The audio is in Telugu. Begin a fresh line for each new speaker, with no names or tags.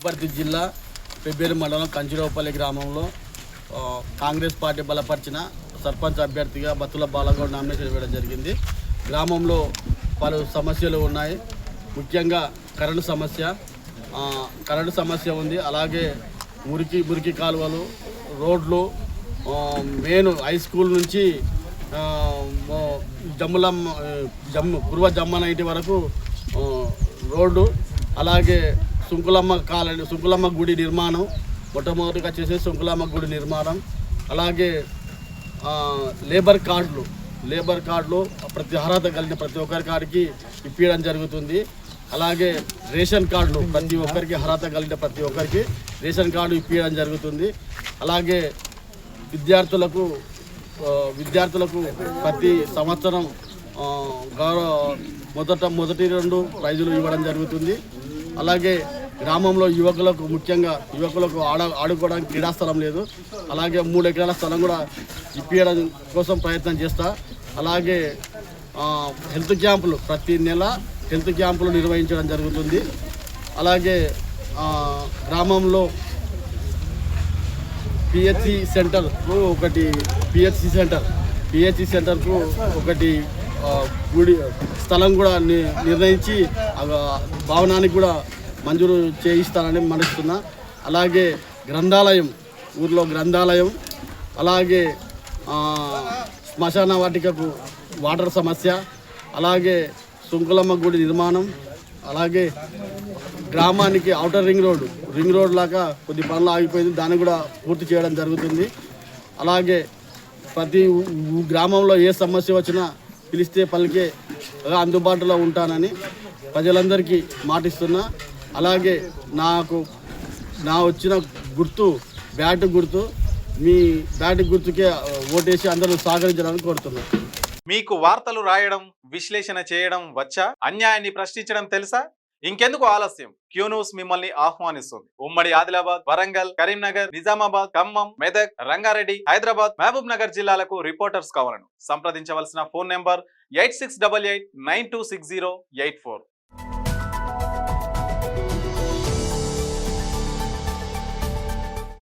వనపర్తి జిల్లా పెబ్బేరు మండలం కంచిరావుపల్లి గ్రామంలో కాంగ్రెస్ పార్టీ బలపరిచిన సర్పంచ్ అభ్యర్థిగా బత్తుల బాలగౌడ్ నామినేషన్ ఇవ్వడం జరిగింది. గ్రామంలో పలు సమస్యలు ఉన్నాయి. ముఖ్యంగా కరెంటు సమస్య ఉంది. అలాగే మురికి కాలువలు, రోడ్లు, మెయిన్ హై స్కూల్ నుంచి పూర్వ జమ్మన ఇంటి వరకు రోడ్డు, అలాగే సుంకులమ్మ గుడి నిర్మాణం, మొట్టమొదటిగా చేసే సుంకులమ్మ గుడి నిర్మాణం, అలాగే లేబర్ కార్డులు ప్రతి అర్హత కలిగిన ప్రతి ఒక్కరి కాడికి ఇప్పించడం జరుగుతుంది. అలాగే రేషన్ కార్డులు ప్రతి ఒక్కరికి అర్హత కలిగిన ప్రతి ఒక్కరికి రేషన్ కార్డు ఇప్పించడం జరుగుతుంది. అలాగే విద్యార్థులకు ప్రతి సంవత్సరం మొదటి 2 ప్రైజులు ఇవ్వడం జరుగుతుంది. అలాగే గ్రామంలో ముఖ్యంగా యువకులకు ఆడుకోవడానికి క్రీడాస్థలం లేదు. అలాగే 3 ఎకరాల స్థలం కూడా ఇప్పించడం కోసం ప్రయత్నం చేస్తా. అలాగే హెల్త్ క్యాంపులు ప్రతి నెల హెల్త్ క్యాంపులు నిర్వహించడం జరుగుతుంది. అలాగే గ్రామంలో పిహెచ్సి సెంటర్కు ఒకటి గుడి స్థలం కూడా నిర్ణయించి భవనానికి కూడా మంజూరు చేయిస్తానని మనస్తున్నా. అలాగే ఊర్లో గ్రంథాలయం, అలాగే శ్మశాన వాటికకు వాటర్ సమస్య, అలాగే సుంకులమ్మ గుడి నిర్మాణం, అలాగే గ్రామానికి ఔటర్ రింగ్ రోడ్ లాగా కొద్ది పనులు ఆగిపోయింది, దాన్ని కూడా పూర్తి చేయడం జరుగుతుంది. అలాగే ప్రతి గ్రామంలో ఏ సమస్య వచ్చినా పిలిస్తే పలికే అందుబాటులో ఉంటానని ప్రజలందరికీ మాటిస్తున్నా. అలాగే నా వచ్చిన బ్యాట్ గుర్తు మీ బ్యాట్ గుర్తుకే ఓటేసి అందరూ సహకరించాలని కోరుతున్నాను.
మీకు వార్తలు రాయడం, విశ్లేషణ చేయడం వచ్చా? అన్యాయాన్ని ప్రశ్నించడం తెలుసా? ఇంకెందుకు ఆలస్యం? క్యూ న్యూస్ మిమ్మల్ని ఆహ్వానిస్తుంది. ఉమ్మడి ఆదిలాబాద్, వరంగల్, కరీంనగర్, నిజామాబాద్, ఖమ్మం, మెదక్, రంగారెడ్డి, హైదరాబాద్, మహబూబ్ నగర్ జిల్లాలకు రిపోర్టర్స్ కావాలను సంప్రదించవలసిన ఫోన్ నెంబర్ 8688926084.